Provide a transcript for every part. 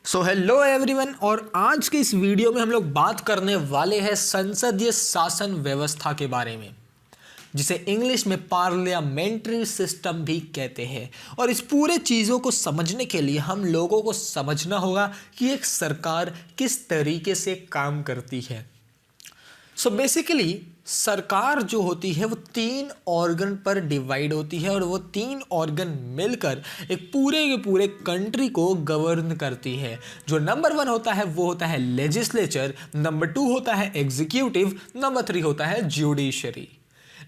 So hello everyone, और आज के इस वीडियो में हम लोग बात करने वाले हैं संसदीय शासन व्यवस्था के बारे में, जिसे इंग्लिश में पार्लियामेंट्री सिस्टम भी कहते हैं। और इस पूरे चीज़ों को समझने के लिए हम लोगों को समझना होगा कि एक सरकार किस तरीके से काम करती है। सो बेसिकली सरकार जो होती है वो 3 ऑर्गन पर डिवाइड होती है, और वो 3 ऑर्गन मिलकर एक पूरे के पूरे कंट्री को गवर्न करती है। जो नंबर 1 होता है वो होता है लेजिस्लेचर, नंबर 2 होता है एग्जीक्यूटिव, नंबर 3 होता है ज्यूडिशरी।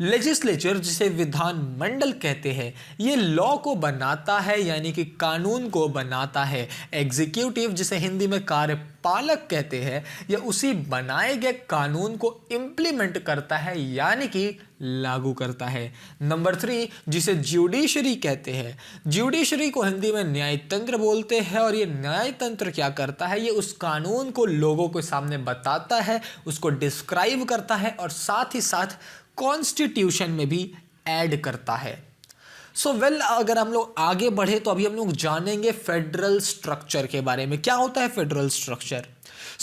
लेजिस्लेचर, जिसे विधान मंडल कहते हैं, ये लॉ को बनाता है यानी कि कानून को बनाता है। एग्जीक्यूटिव, जिसे हिंदी में कार्यपालक कहते हैं, यह उसी बनाए गए कानून को इम्प्लीमेंट करता है यानी कि लागू करता है। नंबर 3, जिसे ज्यूडिशरी कहते हैं, ज्यूडिशरी को हिंदी में न्यायतंत्र बोलते हैं, और ये न्यायतंत्र क्या करता है, ये उस कानून को लोगों के सामने बताता है, उसको डिस्क्राइब करता है, और साथ ही साथ कॉन्स्टिट्यूशन में भी ऐड करता है। अगर हम लोग आगे बढ़े तो अभी हम लोग जानेंगे फेडरल स्ट्रक्चर के बारे में। क्या होता है फेडरल स्ट्रक्चर?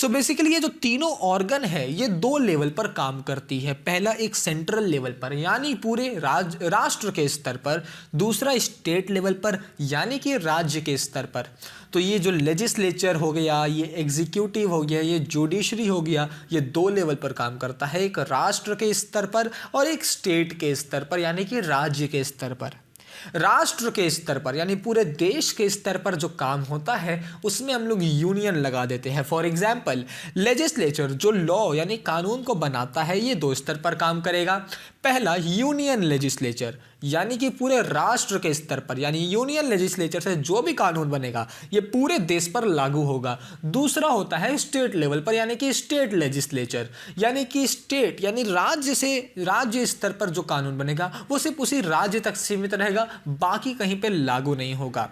बेसिकली ये जो तीनों ऑर्गन है ये 2 लेवल पर काम करती है। पहला एक सेंट्रल लेवल पर यानी पूरे राष्ट्र के स्तर पर, दूसरा स्टेट लेवल पर यानी कि राज्य के स्तर पर। तो ये जो लेजिस्लेचर हो गया, ये एग्जीक्यूटिव हो गया, ये जुडिशरी हो गया, ये 2 लेवल पर काम करता है, एक राष्ट्र के स्तर पर और एक स्टेट के स्तर पर यानी कि राज्य के स्तर पर। राष्ट्र के स्तर पर यानी पूरे देश के स्तर पर जो काम होता है उसमें हम लोग यूनियन लगा देते हैं। फॉर एग्जाम्पल, लेजिस्लेचर जो लॉ यानी कानून को बनाता है ये 2 स्तर पर काम करेगा। पहला यूनियन लेजिस्लेचर यानी कि पूरे राष्ट्र के स्तर पर, यानी यूनियन लेजिस्लेचर से जो भी कानून बनेगा ये पूरे देश पर लागू होगा। दूसरा होता है स्टेट लेवल पर यानी कि स्टेट लेजिस्लेचर, यानी कि स्टेट यानी राज्य स्तर पर जो कानून बनेगा वो सिर्फ उसी राज्य तक सीमित रहेगा, बाकी कहीं पे लागू नहीं होगा।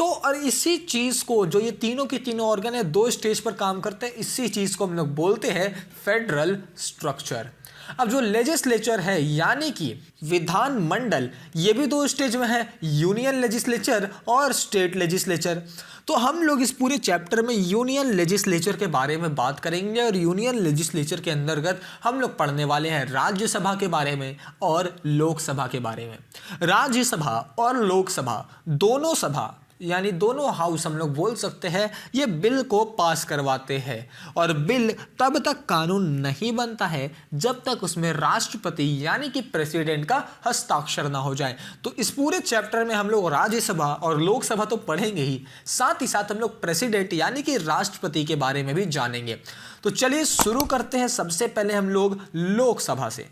और इसी चीज को, जो ये तीनों के तीनों ऑर्गन है 2 स्टेज पर काम करते हैं, इसी चीज को हम लोग बोलते हैं फेडरल स्ट्रक्चर। अब जो लेजिस्लेचर है यानी कि विधान मंडल, ये भी 2 स्टेज में है, यूनियन लेजिस्लेचर और स्टेट लेजिस्लेचर। तो हम लोग इस पूरे चैप्टर में यूनियन लेजिस्लेचर के बारे में बात करेंगे, और यूनियन लेजिस्लेचर के अंतर्गत हम लोग पढ़ने वाले हैं राज्यसभा के बारे में और लोकसभा के बारे में। राज्यसभा और लोकसभा दोनों सभा यानी दोनों हाउस हम लोग बोल सकते हैं, ये बिल को पास करवाते हैं, और बिल तब तक कानून नहीं बनता है जब तक उसमें राष्ट्रपति यानी कि प्रेसिडेंट का हस्ताक्षर ना हो जाए। तो इस पूरे चैप्टर में हम लोग राज्यसभा और लोकसभा तो पढ़ेंगे ही, साथ ही साथ हम लोग प्रेसिडेंट यानी कि राष्ट्रपति के बारे में भी जानेंगे। तो चलिए शुरू करते हैं। सबसे पहले हम लोग लोकसभा से।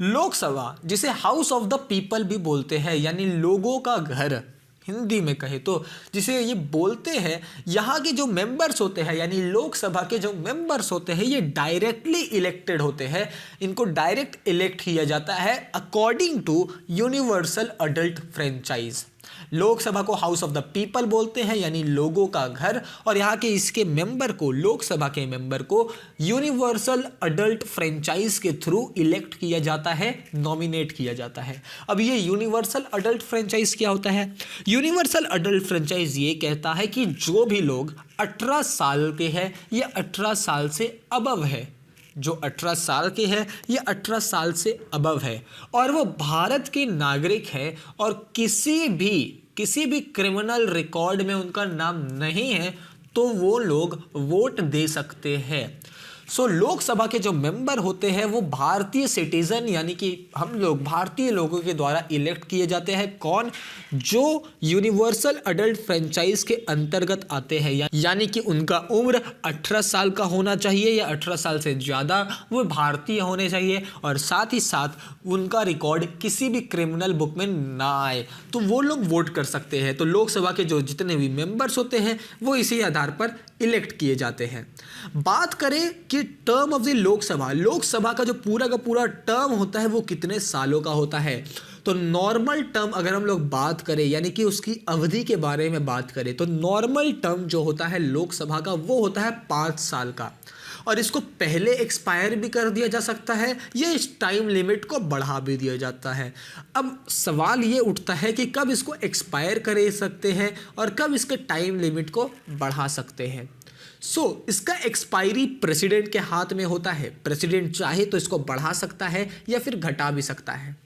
लोकसभा, जिसे हाउस ऑफ द पीपल भी बोलते हैं यानी लोगों का घर हिंदी में कहे तो, जिसे ये बोलते हैं, यहाँ के जो मेंबर्स होते हैं यानी लोकसभा के जो मेंबर्स होते हैं ये डायरेक्टली इलेक्टेड होते हैं। इनको डायरेक्ट इलेक्ट किया जाता है according to universal adult franchise. Lok Sabha को हाउस ऑफ द पीपल बोलते हैं यानी लोगों का घर, और यहाँ के इसके मेंबर को, लोकसभा के मेंबर को यूनिवर्सल अडल्ट फ्रेंचाइज के थ्रू इलेक्ट किया जाता है, नॉमिनेट किया जाता है। अब ये यूनिवर्सल अडल्ट फ्रेंचाइज क्या होता है? यूनिवर्सल अडल्ट फ्रेंचाइज ये कहता है कि जो भी लोग 18 साल के हैं या 18 साल से अबव है, जो 18 साल के हैं ये 18 साल से अबव है, और वो भारत के नागरिक हैं, और किसी भी क्रिमिनल रिकॉर्ड में उनका नाम नहीं है, तो वो लोग वोट दे सकते हैं। लोकसभा के जो मेंबर होते हैं वो भारतीय सिटीजन यानी कि हम लोग भारतीय लोगों के द्वारा इलेक्ट किए जाते हैं। कौन? जो यूनिवर्सल अडल्ट फ्रेंचाइज के अंतर्गत आते हैं, यानी कि उनका उम्र 18 साल का होना चाहिए या 18 साल से ज़्यादा, वो भारतीय होने चाहिए, और साथ ही साथ उनका रिकॉर्ड किसी भी क्रिमिनल बुक में ना आए, तो वो लोग वोट कर सकते हैं। तो लोकसभा के जो जितने भी मेंबर्स होते हैं वो इसी आधार पर इलेक्ट किए जाते हैं। बात करें कि टर्म ऑफ द लोकसभा का जो पूरा का पूरा टर्म होता है वो कितने सालों का होता है, तो नॉर्मल टर्म अगर हम लोग बात करें यानी कि उसकी अवधि के बारे में बात करें, तो नॉर्मल टर्म जो होता है लोकसभा का वो होता है 5 साल का। और इसको पहले एक्सपायर भी कर दिया जा सकता है या इस टाइम लिमिट को बढ़ा भी दिया जाता है। अब सवाल ये उठता है कि कब इसको एक्सपायर कर सकते हैं और कब इसके टाइम लिमिट को बढ़ा सकते हैं। इसका एक्सपायरी प्रेसिडेंट के हाथ में होता है। प्रेसिडेंट चाहे तो इसको बढ़ा सकता है या फिर घटा भी सकता है।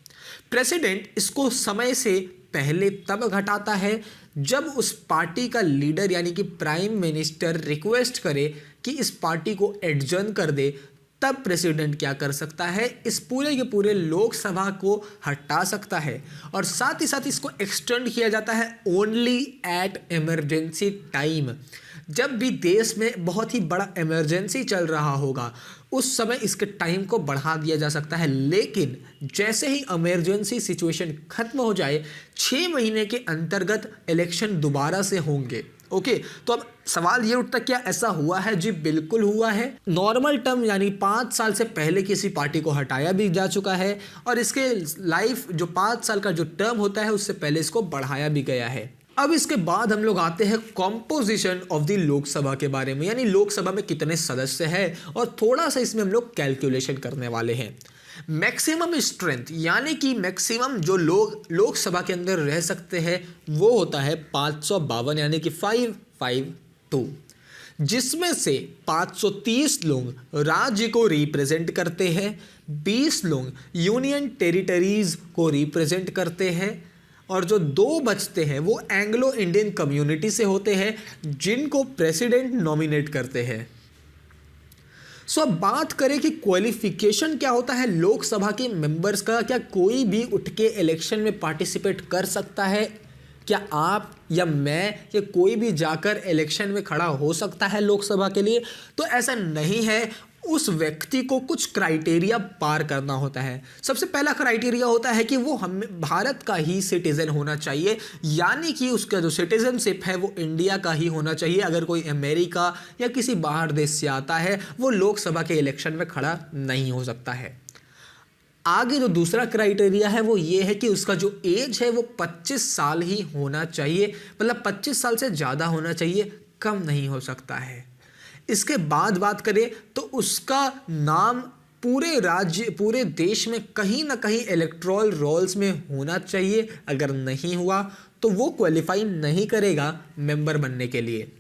प्रेसिडेंट इसको समय से पहले तब घटाता है जब उस पार्टी का लीडर यानी कि प्राइम मिनिस्टर रिक्वेस्ट करे कि इस पार्टी को एडजर्न कर दे, तब प्रेसिडेंट क्या कर सकता है, इस पूरे के पूरे लोकसभा को हटा सकता है। और साथ ही साथ इसको एक्सटेंड किया जाता है ओनली एट इमरजेंसी टाइम। जब भी देश में बहुत ही बड़ा इमरजेंसी चल रहा होगा उस समय इसके टाइम को बढ़ा दिया जा सकता है, लेकिन जैसे ही इमरजेंसी सिचुएशन खत्म हो जाए 6 महीने के अंतर्गत इलेक्शन दोबारा से होंगे। ओके, तो अब सवाल ये उठता क्या ऐसा हुआ है? जी बिल्कुल हुआ है। नॉर्मल टर्म यानी 5 साल से पहले किसी पार्टी को हटाया भी जा चुका है और इसके लाइफ जो 5 साल का जो टर्म होता है उससे पहले इसको बढ़ाया भी गया है। अब इसके बाद हम लोग आते हैं कॉम्पोजिशन ऑफ द लोकसभा के बारे में, यानी लोकसभा में कितने सदस्य हैं और थोड़ा सा इसमें हम लोग कैलकुलेशन करने वाले हैं। मैक्सिमम स्ट्रेंथ यानी कि मैक्सिमम जो लोग लोकसभा के अंदर रह सकते हैं वो होता है 552 यानी कि 552, जिसमें से 530 लोग राज्य को रिप्रेजेंट करते हैं, 20 लोग यूनियन टेरिटरीज को रिप्रेजेंट करते हैं और जो 2 बचते हैं वो एंग्लो इंडियन कम्युनिटी से होते हैं जिनको प्रेसिडेंट नॉमिनेट करते हैं। अब बात करें कि क्वालिफिकेशन क्या होता है लोकसभा के मेंबर्स का। क्या कोई भी उठ के इलेक्शन में पार्टिसिपेट कर सकता है? क्या आप या मैं या कोई भी जाकर इलेक्शन में खड़ा हो सकता है लोकसभा के लिए? तो ऐसा नहीं है। उस व्यक्ति को कुछ क्राइटेरिया पार करना होता है। सबसे पहला क्राइटेरिया होता है कि वो हम भारत का ही सिटीजन होना चाहिए, यानी कि उसका जो सिटीजनशिप है वो इंडिया का ही होना चाहिए। अगर कोई अमेरिका या किसी बाहर देश से आता है वो लोकसभा के इलेक्शन में खड़ा नहीं हो सकता है। आगे जो दूसरा क्राइटेरिया है वो ये है कि उसका जो एज है वो 25 साल ही होना चाहिए, मतलब 25 साल से ज़्यादा होना चाहिए, कम नहीं हो सकता है। इसके बाद बात करें तो उसका नाम पूरे राज्य पूरे देश में कहीं ना कहीं इलेक्टोरल रोल्स में होना चाहिए। अगर नहीं हुआ तो वो क्वालिफाई नहीं करेगा मेंबर बनने के लिए।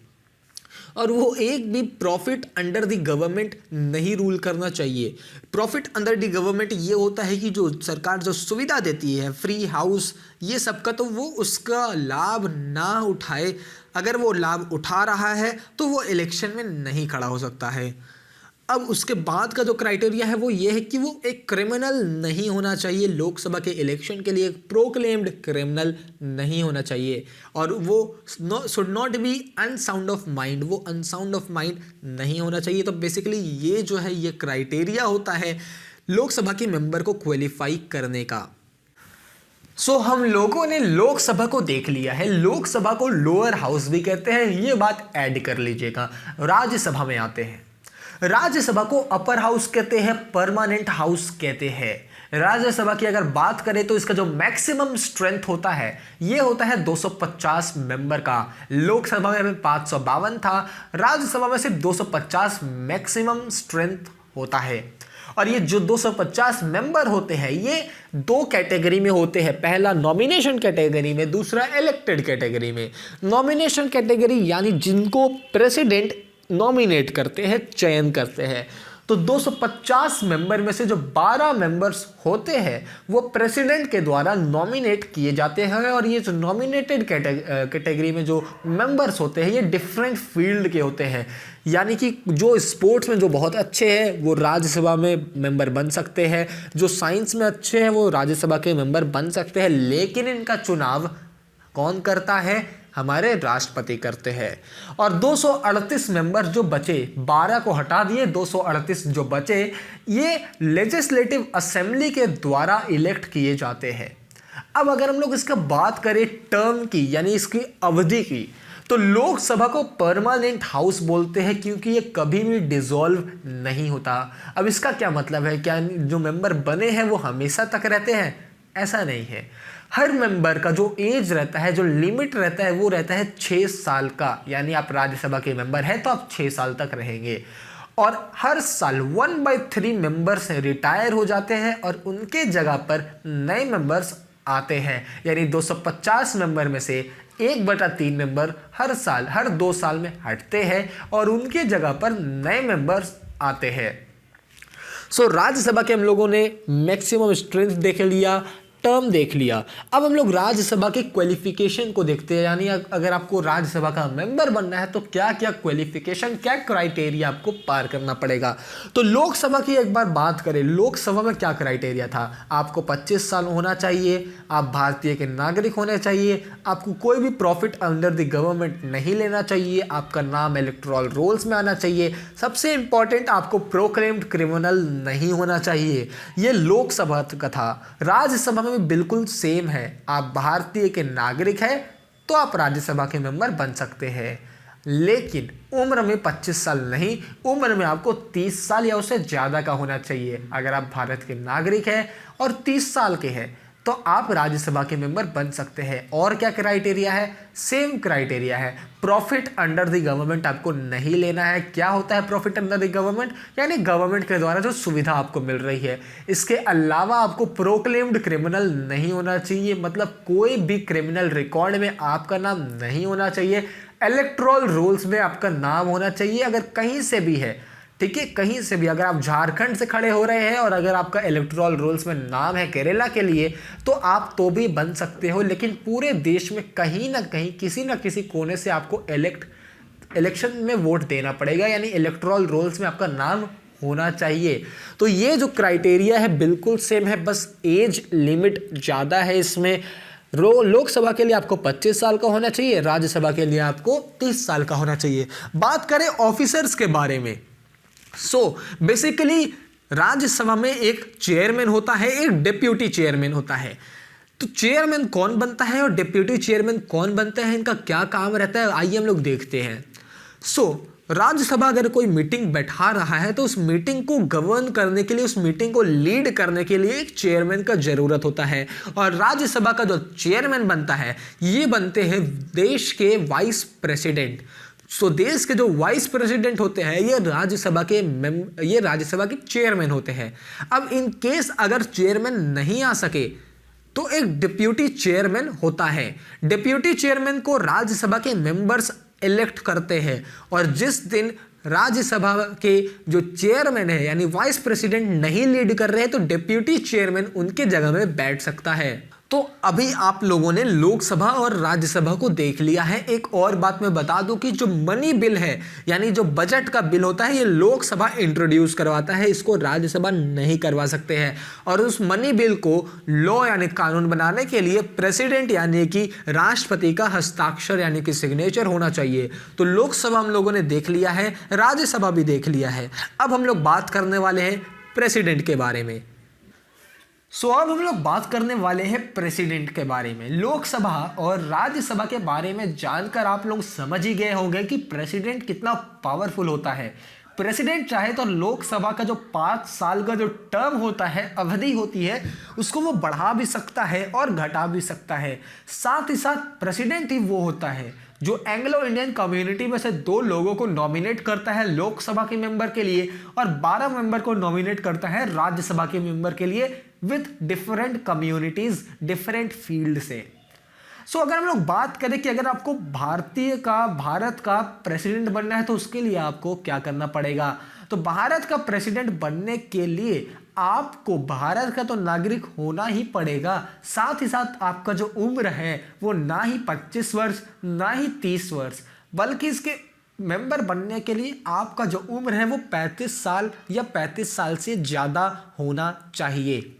और वो एक भी प्रॉफिट अंडर द गवर्नमेंट नहीं रूल करना चाहिए। प्रॉफिट अंडर द गवर्नमेंट ये होता है कि जो सरकार जो सुविधा देती है, फ्री हाउस ये सब का, तो वो उसका लाभ ना उठाए। अगर वो लाभ उठा रहा है तो वो इलेक्शन में नहीं खड़ा हो सकता है। अब उसके बाद का जो क्राइटेरिया है वो ये है कि वो एक क्रिमिनल नहीं होना चाहिए। लोकसभा के इलेक्शन के लिए एक प्रोक्लेम्ड क्रिमिनल नहीं होना चाहिए। और वो should not be unsound of mind, वो अनसाउंड ऑफ माइंड नहीं होना चाहिए। तो बेसिकली ये जो है ये क्राइटेरिया होता है लोकसभा के मेंबर को क्वालिफाई करने का। हम लोगों ने लोकसभा को देख लिया है। लोकसभा को लोअर हाउस भी कहते हैं, ये बात ऐड कर लीजिएगा। राज्यसभा में आते हैं। राज्यसभा को अपर हाउस कहते हैं, परमानेंट हाउस कहते हैं। राज्यसभा की अगर बात करें तो इसका जो मैक्सिमम स्ट्रेंथ होता है ये होता है 250 मेंबर का। लोकसभा में 552 था, राज्यसभा में सिर्फ 250 मैक्सिमम स्ट्रेंथ होता है। और ये जो 250 मेंबर होते हैं ये 2 कैटेगरी में होते हैं। पहला नॉमिनेशन कैटेगरी में, दूसरा इलेक्टेड कैटेगरी में। नॉमिनेशन कैटेगरी यानी जिनको प्रेसिडेंट नॉमिनेट करते हैं, चयन करते हैं। तो 250 मेंबर में से जो 12 मेंबर्स होते हैं वो प्रेसिडेंट के द्वारा नॉमिनेट किए जाते हैं। और ये जो नॉमिनेटेड कैटेगरी में जो मेंबर्स होते हैं ये डिफरेंट फील्ड के होते हैं। यानी कि जो स्पोर्ट्स में जो बहुत अच्छे हैं वो राज्यसभा में मेंबर बन सकते हैं, जो साइंस में अच्छे हैं वो राज्यसभा के मेंबर बन सकते हैं। लेकिन इनका चुनाव कौन करता है? हमारे राष्ट्रपति करते हैं। और 238 मेंबर जो बचे, 12 को हटा दिए, 238 जो बचे ये लेजिस्लेटिव असेंबली के द्वारा इलेक्ट किए जाते हैं। अब अगर हम लोग इसका बात करें टर्म की यानी इसकी अवधि की, तो लोकसभा को परमानेंट हाउस बोलते हैं क्योंकि ये कभी भी डिसॉल्व नहीं होता। अब इसका क्या मतलब है? क्या जो मेंबर बने हैं वो हमेशा तक रहते हैं? ऐसा नहीं है। हर मेंबर का जो एज रहता है, जो लिमिट रहता है वो रहता है 6 साल का। यानी आप राज्यसभा के मेंबर हैं तो आप 6 साल तक रहेंगे। और हर साल 1/3 मेंबर्स रिटायर हो जाते हैं और उनके जगह पर नए मेंबर्स आते हैं। यानी 250 मेंबर में से 1/3 मेंबर हर साल, हर 2 साल में हटते हैं और उनके जगह पर नए मेंबर्स आते हैं। सो राज्यसभा के हम लोगों ने मैक्सिमम स्ट्रेंथ देख लिया, टर्म देख लिया। अब हम लोग राज्यसभा के क्वालिफिकेशन को देखते हैं, यानी अगर आपको राज्यसभा का मेंबर बनना है तो क्या क्या क्वालिफिकेशन, क्या क्राइटेरिया आपको पार करना पड़ेगा। तो लोकसभा की एक बार बात करें, लोकसभा में क्या क्राइटेरिया था। आपको 25 साल होना चाहिए, आप भारतीय के नागरिक होने चाहिए, आपको कोई भी प्रॉफिट अंडर द गवर्नमेंट नहीं लेना चाहिए, आपका नाम इलेक्टोरल रोल्स में आना चाहिए, सबसे इंपॉर्टेंट आपको प्रोक्लेम्ड क्रिमिनल नहीं होना चाहिए। ये लोकसभा का था। राज्यसभा में बिल्कुल सेम है, आप भारतीय के नागरिक हैं तो आप राज्यसभा के मेंबर बन सकते हैं, लेकिन उम्र में 25 साल नहीं, उम्र में आपको 30 साल या उससे ज़्यादा का होना चाहिए। अगर आप भारत के नागरिक हैं और 30 साल के हैं तो आप राज्यसभा के मेंबर बन सकते हैं। और क्या क्राइटेरिया है, सेम क्राइटेरिया है, प्रॉफिट अंडर द गवर्नमेंट आपको नहीं लेना है। क्या होता है प्रॉफिट अंडर द गवर्नमेंट, यानी गवर्नमेंट के द्वारा जो सुविधा आपको मिल रही है। इसके अलावा आपको प्रोक्लेम्ड क्रिमिनल नहीं होना चाहिए, मतलब कोई भी क्रिमिनल रिकॉर्ड में आपका नाम नहीं होना चाहिए। इलेक्टोरल रोल्स में आपका नाम होना चाहिए, अगर कहीं से भी है, ठीक है, कहीं से भी। अगर आप झारखंड से खड़े हो रहे हैं और अगर आपका इलेक्टोरल रोल्स में नाम है केरला के लिए तो आप तो भी बन सकते हो, लेकिन पूरे देश में कहीं ना कहीं किसी ना किसी कोने से आपको इलेक्शन में वोट देना पड़ेगा, यानी इलेक्टोरल रोल्स में आपका नाम होना चाहिए। तो ये जो क्राइटेरिया है बिल्कुल सेम है, बस एज लिमिट ज़्यादा है इसमें। लोकसभा के लिए आपको 25 साल का होना चाहिए, राज्यसभा के लिए आपको 30 साल का होना चाहिए। बात करें ऑफिसर्स के बारे में, बेसिकली राज्यसभा में एक चेयरमैन होता है, एक डिप्यूटी चेयरमैन होता है। तो चेयरमैन कौन बनता है और डिप्यूटी चेयरमैन कौन बनता है, इनका क्या काम रहता है, आइए हम लोग देखते हैं। राज्यसभा अगर कोई मीटिंग बैठा रहा है तो उस मीटिंग को गवर्न करने के लिए, उस मीटिंग को लीड करने के लिए एक चेयरमैन का जरूरत होता है। और राज्यसभा का जो चेयरमैन बनता है ये बनते हैं देश के वाइस प्रेसिडेंट। देश के जो वाइस प्रेसिडेंट होते हैं ये राज्यसभा के चेयरमैन होते हैं। अब इन केस अगर चेयरमैन नहीं आ सके तो एक डिप्यूटी चेयरमैन होता है। डिप्यूटी चेयरमैन को राज्यसभा के मेंबर्स इलेक्ट करते हैं और जिस दिन राज्यसभा के जो चेयरमैन है यानी वाइस प्रेसिडेंट नहीं लीड कर रहे हैं तो डिप्यूटी चेयरमैन उनके जगह में बैठ सकता है। तो अभी आप लोगों ने लोकसभा और राज्यसभा को देख लिया है। एक और बात मैं बता दूं कि जो मनी बिल है यानी जो बजट का बिल होता है ये लोकसभा इंट्रोड्यूस करवाता है, इसको राज्यसभा नहीं करवा सकते हैं। और उस मनी बिल को लॉ यानी कानून बनाने के लिए प्रेसिडेंट यानी कि राष्ट्रपति का हस्ताक्षर यानी कि सिग्नेचर होना चाहिए। तो लोकसभा हम लोगों ने देख लिया है, राज्यसभा भी देख लिया है। अब हम लोग बात करने वाले हैं प्रेसिडेंट के बारे में। अब हम लोग बात करने वाले हैं प्रेसिडेंट के बारे में। लोकसभा और राज्यसभा के बारे में जानकर आप लोग समझ ही गए होंगे कि प्रेसिडेंट कितना पावरफुल होता है। प्रेसिडेंट चाहे तो लोकसभा का जो 5 साल का जो टर्म होता है, अवधि होती है, उसको वो बढ़ा भी सकता है और घटा भी सकता है। साथ ही साथ प्रेसिडेंट ही वो होता है जो एंग्लो इंडियन कम्युनिटी में से 2 लोगों को नॉमिनेट करता है लोकसभा के मेंबर के लिए और 12 मेंबर को नॉमिनेट करता है राज्यसभा के मेंबर के लिए with different communities, different field से। अगर हम लोग बात करें कि अगर आपको भारत का प्रेसिडेंट बनना है तो उसके लिए आपको क्या करना पड़ेगा, तो भारत का प्रेसिडेंट बनने के लिए आपको भारत का तो नागरिक होना ही पड़ेगा। साथ ही साथ आपका जो उम्र है वो ना ही 25 वर्ष ना ही 30 वर्ष, बल्कि इसके मेंबर बनने के लिए आपका जो उम्र है वो 35 साल या 35 साल से ज़्यादा होना चाहिए।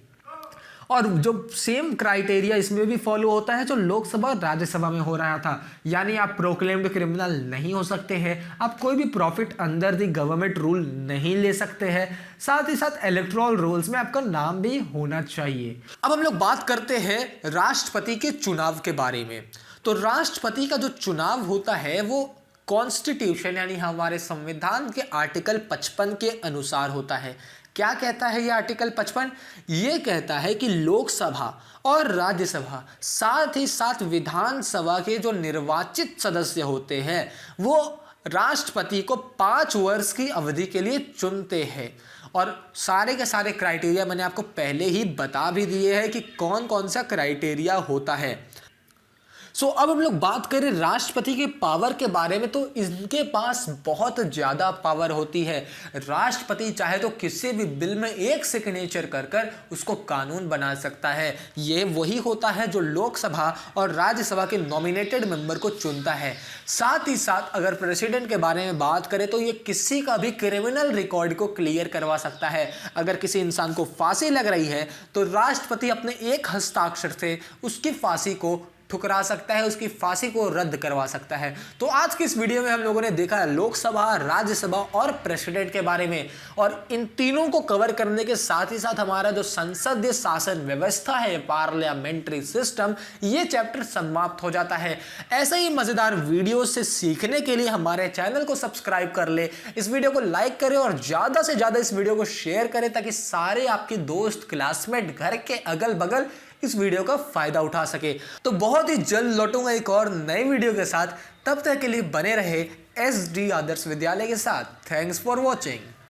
और जो सेम क्राइटेरिया इसमें भी फॉलो होता है जो लोकसभा और राज्यसभा में हो रहा था, यानी आप प्रोक्लेम्ड क्रिमिनल नहीं हो सकते हैं, आप कोई भी profit under the government rule नहीं ले सकते हैं, साथ ही साथ इलेक्टोरल रोल्स में आपका नाम भी होना चाहिए। अब हम लोग बात करते हैं राष्ट्रपति के चुनाव के बारे में। तो राष्ट्रपति का जो चुनाव होता है वो कॉन्स्टिट्यूशन यानी हमारे संविधान के आर्टिकल 55 के अनुसार होता है। क्या कहता है ये आर्टिकल 55? ये कहता है कि लोकसभा और राज्यसभा साथ ही साथ विधानसभा के जो निर्वाचित सदस्य होते हैं वो राष्ट्रपति को 5 वर्ष की अवधि के लिए चुनते हैं। और सारे के सारे क्राइटेरिया मैंने आपको पहले ही बता भी दिए हैं कि कौन कौन सा क्राइटेरिया होता है। अब हम लोग बात करें राष्ट्रपति के पावर के बारे में, तो इनके पास बहुत ज़्यादा पावर होती है। राष्ट्रपति चाहे तो किसी भी बिल में एक सिग्नेचर कर कर उसको कानून बना सकता है। ये वही होता है जो लोकसभा और राज्यसभा के नॉमिनेटेड मेंबर को चुनता है। साथ ही साथ अगर प्रेसिडेंट के बारे में बात करें तो ये किसी का भी क्रिमिनल रिकॉर्ड को क्लियर करवा सकता है। अगर किसी इंसान को फांसी लग रही है तो राष्ट्रपति अपने एक हस्ताक्षर से उसकी फांसी को ठुकरा सकता है, उसकी फांसी को रद्द करवा सकता है। तो आज की इस वीडियो में हम लोगों ने देखा है लोकसभा, राज्यसभा और प्रेसिडेंट के बारे में, और इन तीनों को कवर करने के साथ ही साथ हमारा जो संसदीय शासन व्यवस्था है, पार्लियामेंट्री सिस्टम, ये चैप्टर समाप्त हो जाता है। ऐसे ही मजेदार वीडियो से सीखने के लिए हमारे चैनल को सब्सक्राइब कर ले, इस वीडियो को लाइक करें और ज्यादा से ज्यादा इस वीडियो को शेयर करें ताकि सारे आपके दोस्त, क्लासमेट, घर के अगल बगल इस वीडियो का फायदा उठा सके। तो बहुत ही जल्द लौटूंगा एक और नई वीडियो के साथ, तब तक के लिए बने रहे SD आदर्श विद्यालय के साथ। Thanks for watching.